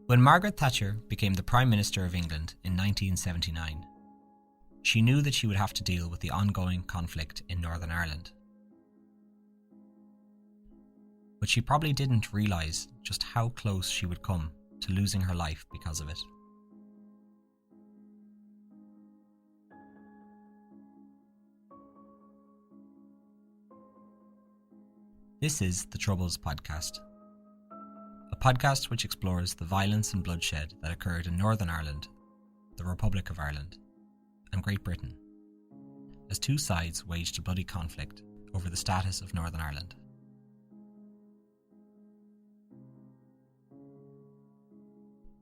When Margaret Thatcher became the Prime Minister of England in 1979, she knew that she would have to deal with the ongoing conflict in Northern Ireland. But she probably didn't realise just how close she would come to losing her life because of it. This is the Troubles Podcast, a podcast which explores the violence and bloodshed that occurred in Northern Ireland, the Republic of Ireland, and Great Britain, as two sides waged a bloody conflict over the status of Northern Ireland.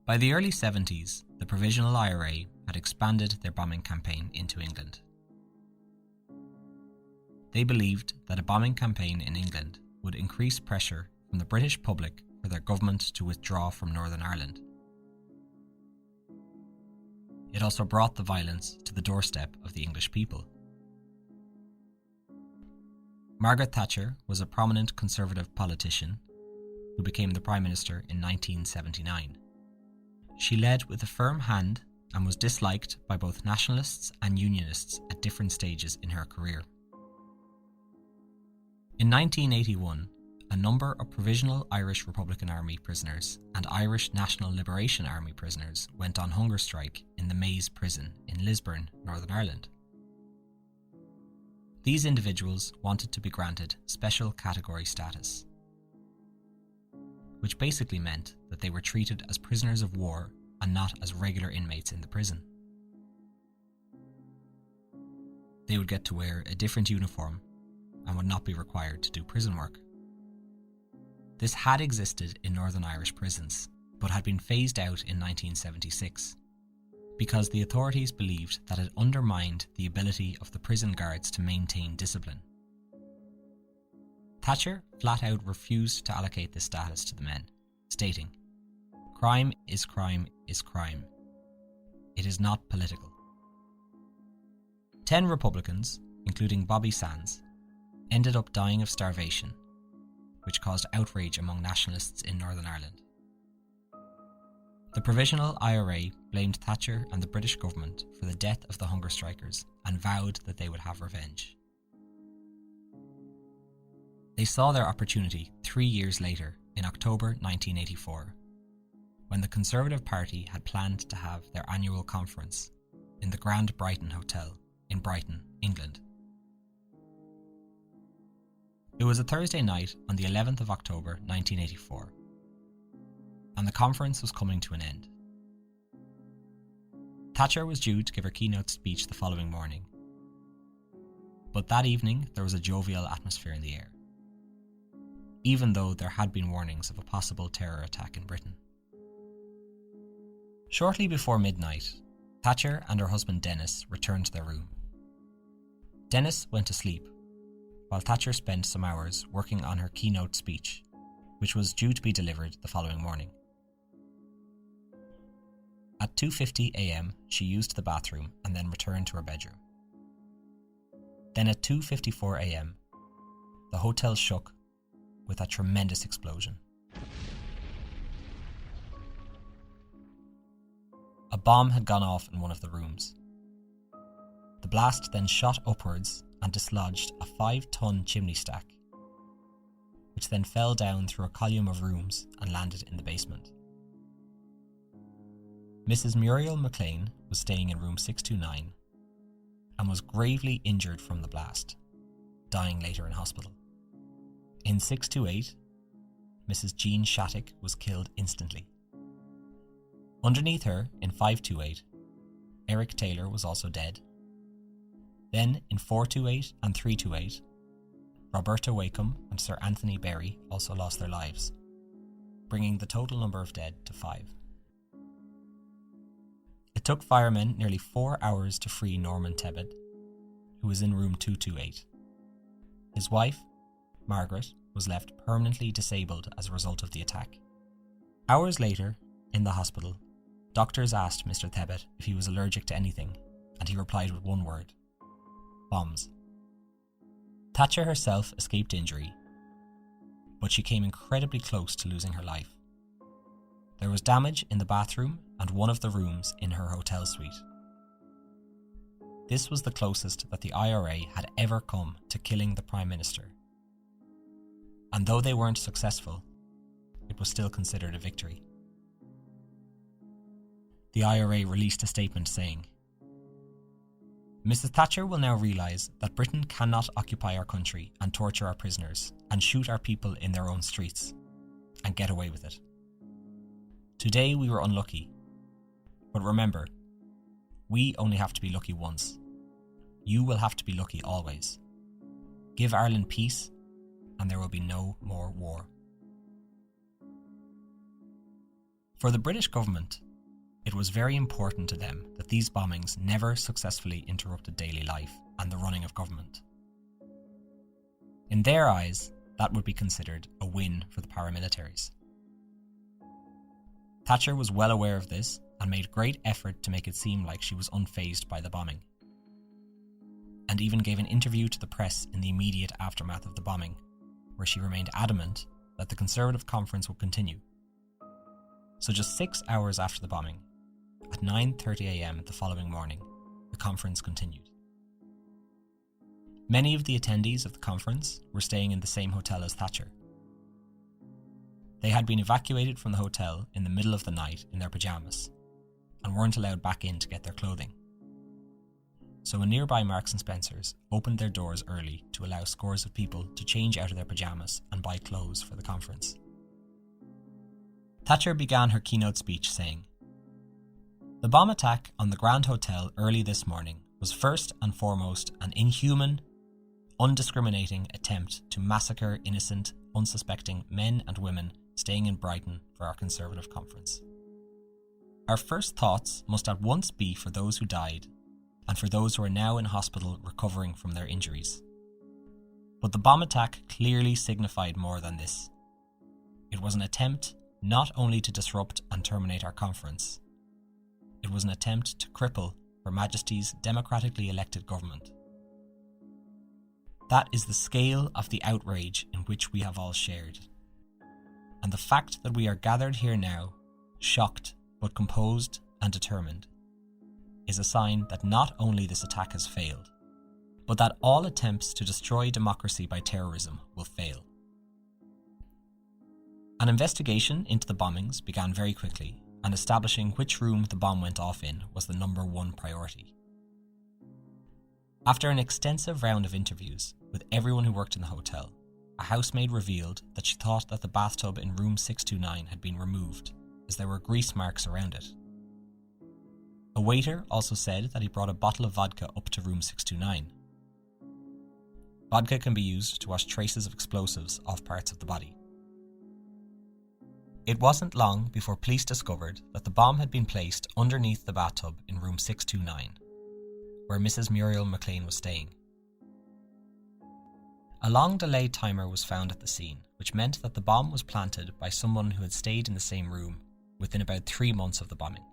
By the early 70s, the Provisional IRA had expanded their bombing campaign into England. They believed that a bombing campaign in England would increase pressure from the British public for their government to withdraw from Northern Ireland. It also brought the violence to the doorstep of the English people. Margaret Thatcher was a prominent Conservative politician who became the Prime Minister in 1979. She led with a firm hand and was disliked by both nationalists and unionists at different stages in her career. In 1981, a number of Provisional Irish Republican Army prisoners and Irish National Liberation Army prisoners went on hunger strike in the Maze prison in Lisburn, Northern Ireland. These individuals wanted to be granted special category status, which basically meant that they were treated as prisoners of war and not as regular inmates in the prison. They would get to wear a different uniform and would not be required to do prison work. This had existed in Northern Irish prisons, but had been phased out in 1976 because the authorities believed that it undermined the ability of the prison guards to maintain discipline. Thatcher flat out refused to allocate this status to the men, stating, "Crime is crime is crime. It is not political." 10 Republicans, including Bobby Sands, ended up dying of starvation, which caused outrage among nationalists in Northern Ireland. The Provisional IRA blamed Thatcher and the British government for the death of the hunger strikers and vowed that they would have revenge. They saw their opportunity 3 years later, in October 1984, when the Conservative Party had planned to have their annual conference in the Grand Brighton Hotel in Brighton, England. It was a Thursday night on the 11th of October 1984, and the conference was coming to an end. Thatcher was due to give her keynote speech the following morning, but that evening there was a jovial atmosphere in the air, even though there had been warnings of a possible terror attack in Britain. Shortly before midnight, Thatcher and her husband Dennis returned to their room. Dennis went to sleep, while Thatcher spent some hours working on her keynote speech, which was due to be delivered the following morning. At 2:50 a.m, she used the bathroom and then returned to her bedroom. Then at 2:54 a.m, the hotel shook with a tremendous explosion. A bomb had gone off in one of the rooms. The blast then shot upwards and dislodged a 5-ton chimney stack, which then fell down through a column of rooms and landed in the basement. Mrs. Muriel McLean was staying in room 629 and was gravely injured from the blast, dying later in hospital. In 628, Mrs. Jean Shattuck was killed instantly. Underneath her, in 528, Eric Taylor was also dead. Then, in 428 and 328, Roberta Wakeham and Sir Anthony Berry also lost their lives, bringing the total number of dead to 5. It took firemen nearly 4 hours to free Norman Tebbit, who was in room 228. His wife, Margaret, was left permanently disabled as a result of the attack. Hours later, in the hospital, doctors asked Mr. Tebbit if he was allergic to anything, and he replied with one word: bombs. Thatcher herself escaped injury, but she came incredibly close to losing her life. There was damage in the bathroom and one of the rooms in her hotel suite. This was the closest that the IRA had ever come to killing the Prime Minister. And though they weren't successful, it was still considered a victory. The IRA released a statement saying, "Mrs. Thatcher will now realise that Britain cannot occupy our country and torture our prisoners and shoot our people in their own streets and get away with it. Today we were unlucky, but remember, we only have to be lucky once. You will have to be lucky always. Give Ireland peace and there will be no more war." For the British government, it was very important to them that these bombings never successfully interrupted daily life and the running of government. In their eyes, that would be considered a win for the paramilitaries. Thatcher was well aware of this and made great effort to make it seem like she was unfazed by the bombing, and even gave an interview to the press in the immediate aftermath of the bombing, where she remained adamant that the Conservative conference would continue. So just 6 hours after the bombing, at 9:30 a.m. the following morning, the conference continued. Many of the attendees of the conference were staying in the same hotel as Thatcher. They had been evacuated from the hotel in the middle of the night in their pyjamas and weren't allowed back in to get their clothing. So a nearby Marks and Spencer's opened their doors early to allow scores of people to change out of their pyjamas and buy clothes for the conference. Thatcher began her keynote speech saying, "The bomb attack on the Grand Hotel early this morning was first and foremost an inhuman, undiscriminating attempt to massacre innocent, unsuspecting men and women staying in Brighton for our Conservative conference. Our first thoughts must at once be for those who died and for those who are now in hospital recovering from their injuries. But the bomb attack clearly signified more than this. It was an attempt not only to disrupt and terminate our conference, it was an attempt to cripple Her Majesty's democratically elected government. That is the scale of the outrage in which we have all shared. And the fact that we are gathered here now, shocked but composed and determined, is a sign that not only this attack has failed, but that all attempts to destroy democracy by terrorism will fail." An investigation into the bombings began very quickly, and establishing which room the bomb went off in was the number one priority. After an extensive round of interviews with everyone who worked in the hotel, a housemaid revealed that she thought that the bathtub in room 629 had been removed, as there were grease marks around it. A waiter also said that he brought a bottle of vodka up to room 629. Vodka can be used to wash traces of explosives off parts of the body. It wasn't long before police discovered that the bomb had been placed underneath the bathtub in room 629, where Mrs. Muriel McLean was staying. A long delay timer was found at the scene, which meant that the bomb was planted by someone who had stayed in the same room within about 3 months of the bombing.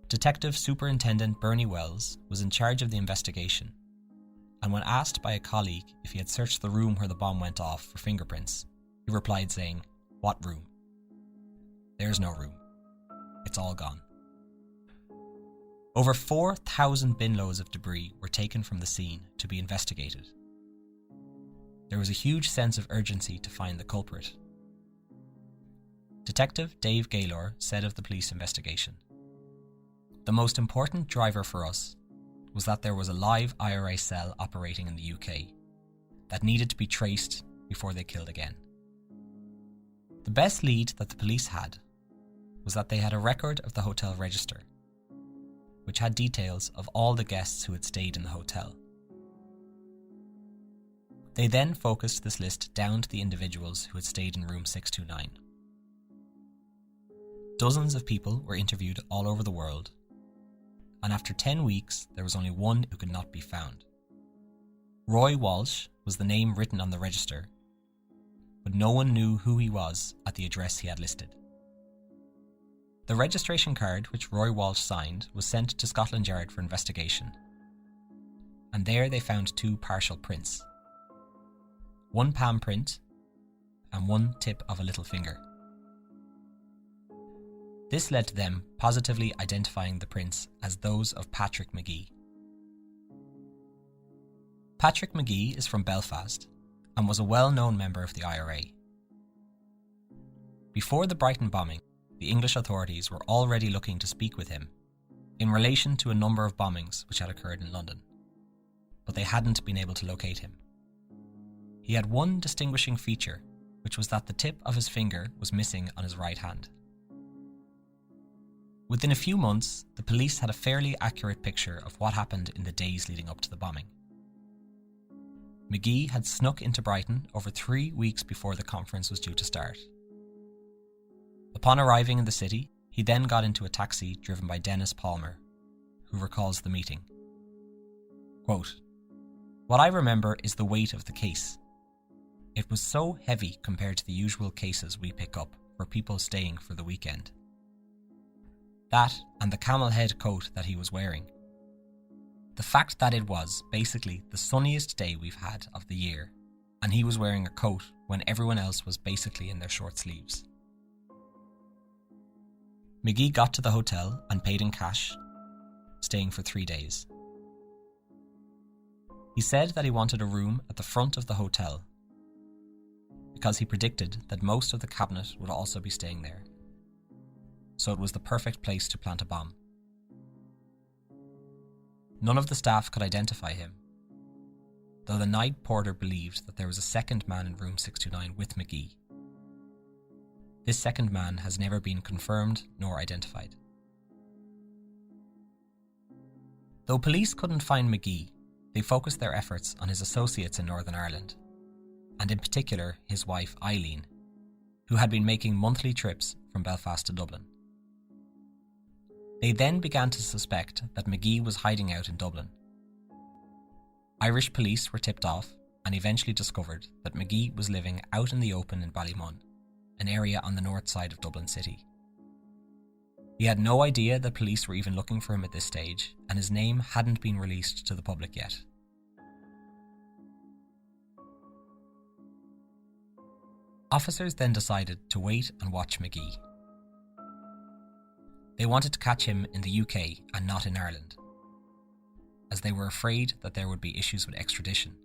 Detective Superintendent Bernie Wells was in charge of the investigation, and when asked by a colleague if he had searched the room where the bomb went off for fingerprints, he replied saying, "What room? There's no room. It's all gone." Over 4,000 bin loads of debris were taken from the scene to be investigated. There was a huge sense of urgency to find the culprit. Detective Dave Gaylor said of the police investigation, "The most important driver for us was that there was a live IRA cell operating in the UK that needed to be traced before they killed again. The best lead that the police had was that they had a record of the hotel register, which had details of all the guests who had stayed in the hotel. They then focused this list down to the individuals who had stayed in room 629. Dozens of people were interviewed all over the world, and after 10 weeks there was only one who could not be found. Roy Walsh was the name written on the register, but no one knew who he was at the address he had listed. The registration card which Roy Walsh signed was sent to Scotland Yard for investigation, and there they found 2 partial prints, one palm print and one tip of a little finger. This led to them positively identifying the prints as those of Patrick Magee. Patrick Magee is from Belfast and was a well-known member of the IRA. Before the Brighton bombing, the English authorities were already looking to speak with him in relation to a number of bombings which had occurred in London, but they hadn't been able to locate him. He had one distinguishing feature, which was that the tip of his finger was missing on his right hand. Within a few months, the police had a fairly accurate picture of what happened in the days leading up to the bombing. Magee had snuck into Brighton over 3 weeks before the conference was due to start. Upon arriving in the city, he then got into a taxi driven by Dennis Palmer, who recalls the meeting. Quote, "What I remember is the weight of the case. It was so heavy compared to the usual cases we pick up for people staying for the weekend. That and the camel head coat that he was wearing. The fact that it was basically the sunniest day we've had of the year, and he was wearing a coat when everyone else was basically in their short sleeves." Magee got to the hotel and paid in cash, staying for 3 days. He said that he wanted a room at the front of the hotel because he predicted that most of the cabinet would also be staying there. So it was the perfect place to plant a bomb. None of the staff could identify him, though the night porter believed that there was a second man in room 629 with Magee. This second man has never been confirmed nor identified. Though police couldn't find Magee, they focused their efforts on his associates in Northern Ireland, and in particular his wife Eileen, who had been making monthly trips from Belfast to Dublin. They then began to suspect that Magee was hiding out in Dublin. Irish police were tipped off and eventually discovered that Magee was living out in the open in Ballymun, an area on the north side of Dublin City. He had no idea that police were even looking for him at this stage, and his name hadn't been released to the public yet. Officers then decided to wait and watch Magee. They wanted to catch him in the UK and not in Ireland, as they were afraid that there would be issues with extradition.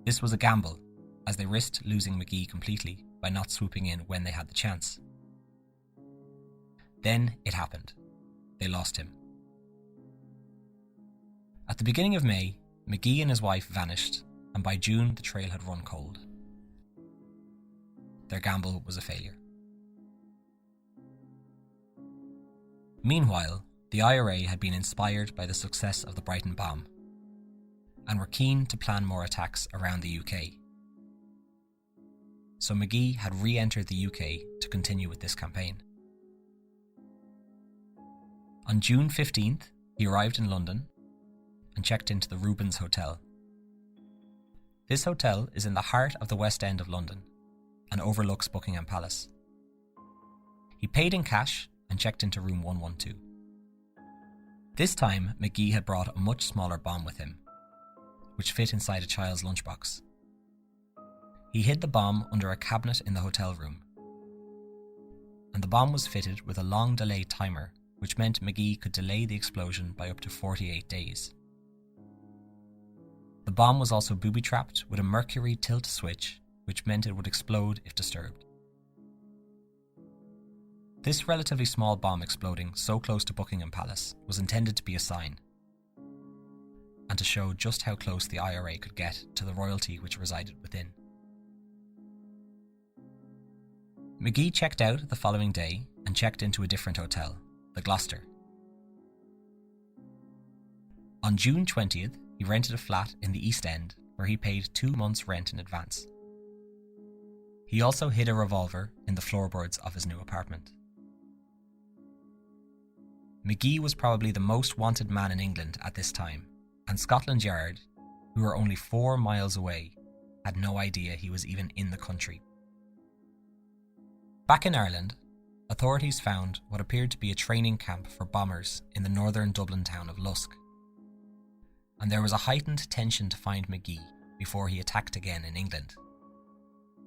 This was a gamble, as they risked losing Magee completely by not swooping in when they had the chance. Then it happened. They lost him. At the beginning of May, Magee and his wife vanished, and by June the trail had run cold. Their gamble was a failure. Meanwhile, the IRA had been inspired by the success of the Brighton bomb and were keen to plan more attacks around the UK. So Magee had re-entered the UK to continue with this campaign. On June 15th, he arrived in London and checked into the Rubens Hotel. This hotel is in the heart of the West End of London and overlooks Buckingham Palace. He paid in cash and checked into room 112. This time, Magee had brought a much smaller bomb with him, which fit inside a child's lunchbox. He hid the bomb under a cabinet in the hotel room, and the bomb was fitted with a long delay timer, which meant Magee could delay the explosion by up to 48 days. The bomb was also booby-trapped with a mercury tilt switch, which meant it would explode if disturbed. This relatively small bomb exploding so close to Buckingham Palace was intended to be a sign, and to show just how close the IRA could get to the royalty which resided within. Magee checked out the following day and checked into a different hotel, the Gloucester. On June 20th, he rented a flat in the East End where he paid 2 months' rent in advance. He also hid a revolver in the floorboards of his new apartment. Magee was probably the most wanted man in England at this time, and Scotland Yard, who were only 4 miles away, had no idea he was even in the country. Back in Ireland, authorities found what appeared to be a training camp for bombers in the northern Dublin town of Lusk, and there was a heightened tension to find Magee before he attacked again in England.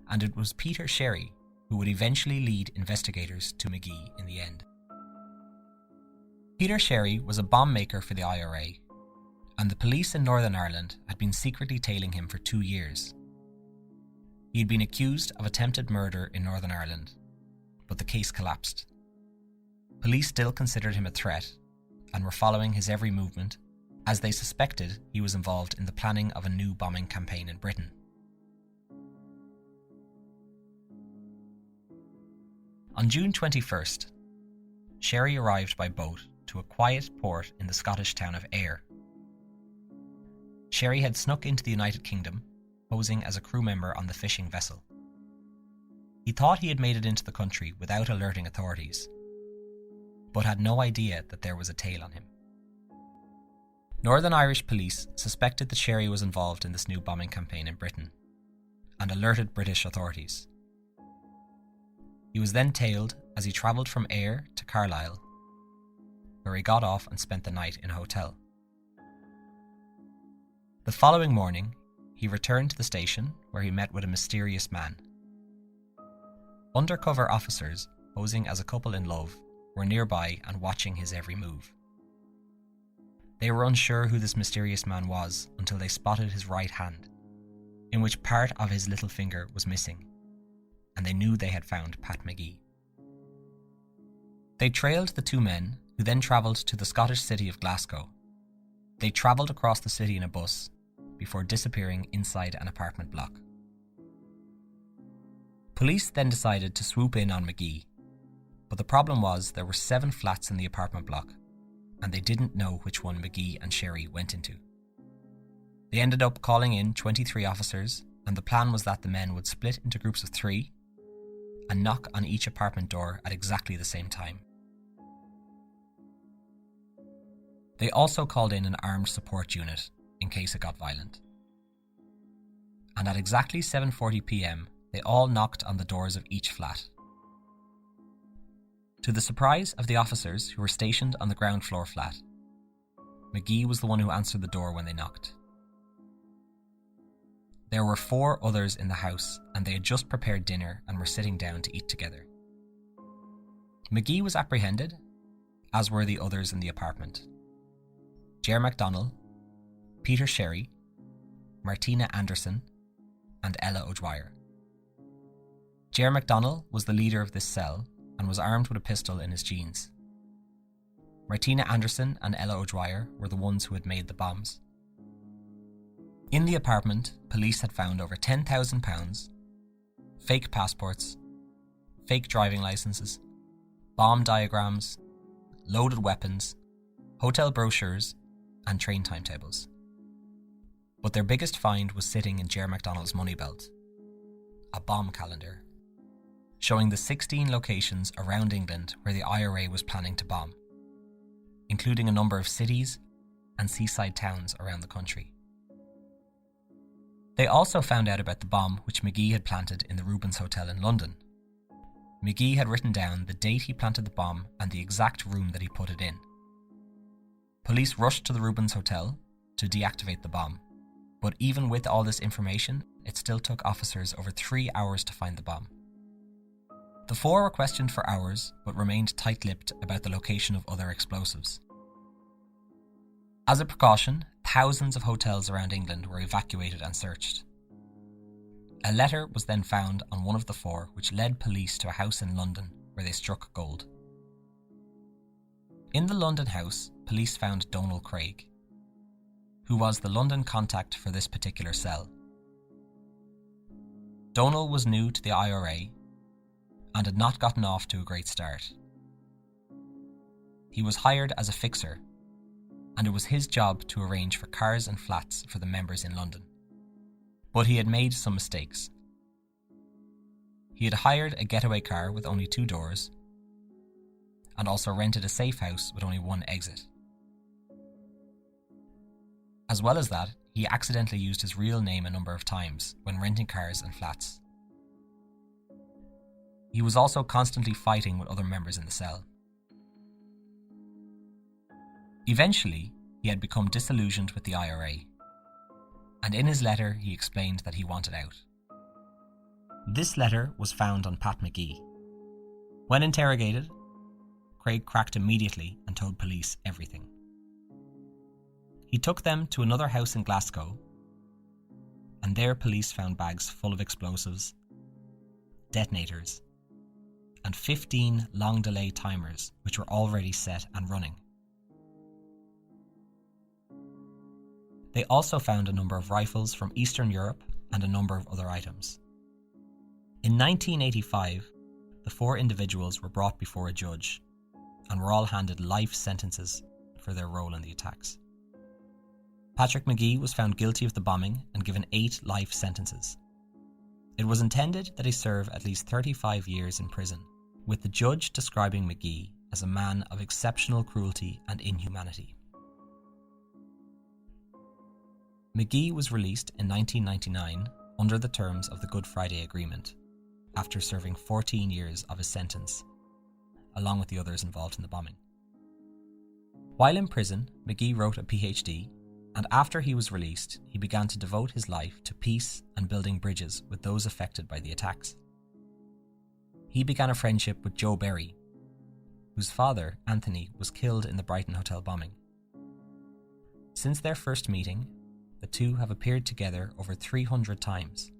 And it was Peter Sherry who would eventually lead investigators to Magee in the end. Peter Sherry was a bomb maker for the IRA, and the police in Northern Ireland had been secretly tailing him for 2 years. He had been accused of attempted murder in Northern Ireland, but the case collapsed. Police still considered him a threat and were following his every movement, as they suspected he was involved in the planning of a new bombing campaign in Britain. On June 21st, Sherry arrived by boat to a quiet port in the Scottish town of Ayr. Sherry had snuck into the United Kingdom, posing as a crew member on the fishing vessel. He thought he had made it into the country without alerting authorities, but had no idea that there was a tail on him. Northern Irish police suspected that Sherry was involved in this new bombing campaign in Britain and alerted British authorities. He was then tailed as he travelled from Ayr to Carlisle, where he got off and spent the night in a hotel. The following morning, he returned to the station where he met with a mysterious man. Undercover officers, posing as a couple in love, were nearby and watching his every move. They were unsure who this mysterious man was until they spotted his right hand, in which part of his little finger was missing, and they knew they had found Pat Magee. They trailed the two men, who then travelled to the Scottish city of Glasgow. They travelled across the city in a bus before disappearing inside an apartment block. Police then decided to swoop in on Magee, but the problem was there were 7 flats in the apartment block, and they didn't know which one Magee and Sherry went into. They ended up calling in 23 officers, and the plan was that the men would split into groups of 3 and knock on each apartment door at exactly the same time. They also called in an armed support unit in case it got violent. And at exactly 7:40 p.m, they all knocked on the doors of each flat. To the surprise of the officers who were stationed on the ground floor flat, Magee was the one who answered the door when they knocked. There were 4 others in the house, and they had just prepared dinner and were sitting down to eat together. Magee was apprehended, as were the others in the apartment: Ger MacDonald, Peter Sherry, Martina Anderson, and Ella O'Dwyer. Ger MacDonald was the leader of this cell and was armed with a pistol in his jeans. Martina Anderson and Ella O'Dwyer were the ones who had made the bombs. In the apartment, police had found over £10,000, fake passports, fake driving licenses, bomb diagrams, loaded weapons, hotel brochures, and train timetables. But their biggest find was sitting in Ger MacDonald's money belt: a bomb calendar, showing the 16 locations around England where the IRA was planning to bomb, including a number of cities and seaside towns around the country. They also found out about the bomb which Magee had planted in the Rubens Hotel in London. Magee had written down the date he planted the bomb and the exact room that he put it in. Police rushed to the Rubens Hotel to deactivate the bomb, but even with all this information, it still took officers over 3 hours to find the bomb. The 4 were questioned for hours, but remained tight-lipped about the location of other explosives. As a precaution, thousands of hotels around England were evacuated and searched. A letter was then found on one of the 4 which led police to a house in London where they struck gold. In the London house, police found Donal Craig, who was the London contact for this particular cell. Donal was new to the IRA and had not gotten off to a great start. He was hired as a fixer, and it was his job to arrange for cars and flats for the members in London. But he had made some mistakes. He had hired a getaway car with only 2 doors, and also rented a safe house with only 1 exit. As well as that, he accidentally used his real name a number of times when renting cars and flats. He was also constantly fighting with other members in the cell. Eventually, he had become disillusioned with the IRA, and in his letter he explained that he wanted out. This letter was found on Pat McGee. When interrogated, Craig cracked immediately and told police everything. He took them to another house in Glasgow, and there police found bags full of explosives, detonators, and 15 long delay timers which were already set and running. They also found a number of rifles from Eastern Europe and a number of other items. In 1985, the 4 individuals were brought before a judge and were all handed life sentences for their role in the attacks. Patrick McGee was found guilty of the bombing and given 8 life sentences. It was intended that he serve at least 35 years in prison, with the judge describing McGee as a man of exceptional cruelty and inhumanity. McGee was released in 1999 under the terms of the Good Friday Agreement, after serving 14 years of his sentence, along with the others involved in the bombing. While in prison, McGee wrote a PhD, and after he was released, he began to devote his life to peace and building bridges with those affected by the attacks. He began a friendship with Joe Berry, whose father, Anthony, was killed in the Brighton hotel bombing. Since their first meeting, the two have appeared together over 300 times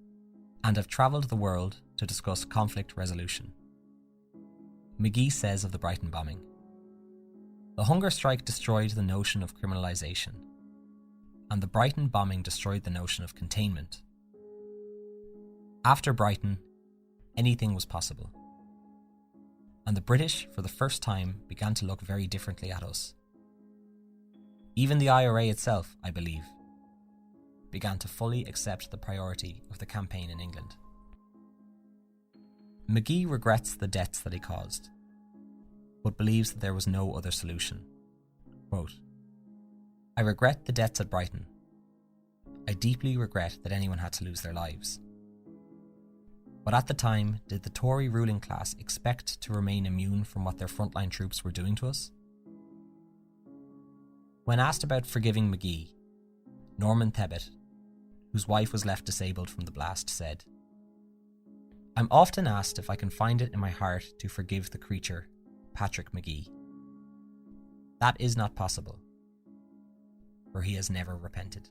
and have travelled the world to discuss conflict resolution. McGee says of the Brighton bombing, "The hunger strike destroyed the notion of criminalisation, and the Brighton bombing destroyed the notion of containment. After Brighton, anything was possible. And the British, for the first time, began to look very differently at us. Even the IRA itself, I believe, began to fully accept the priority of the campaign in England." McGee regrets the deaths that he caused, but believes that there was no other solution. Quote, "I regret the deaths at Brighton. I deeply regret that anyone had to lose their lives. But at the time, did the Tory ruling class expect to remain immune from what their frontline troops were doing to us?" When asked about forgiving McGee, Norman Tebbit, whose wife was left disabled from the blast, said, "I'm often asked if I can find it in my heart to forgive the creature, Patrick McGee. That is not possible, for he has never repented."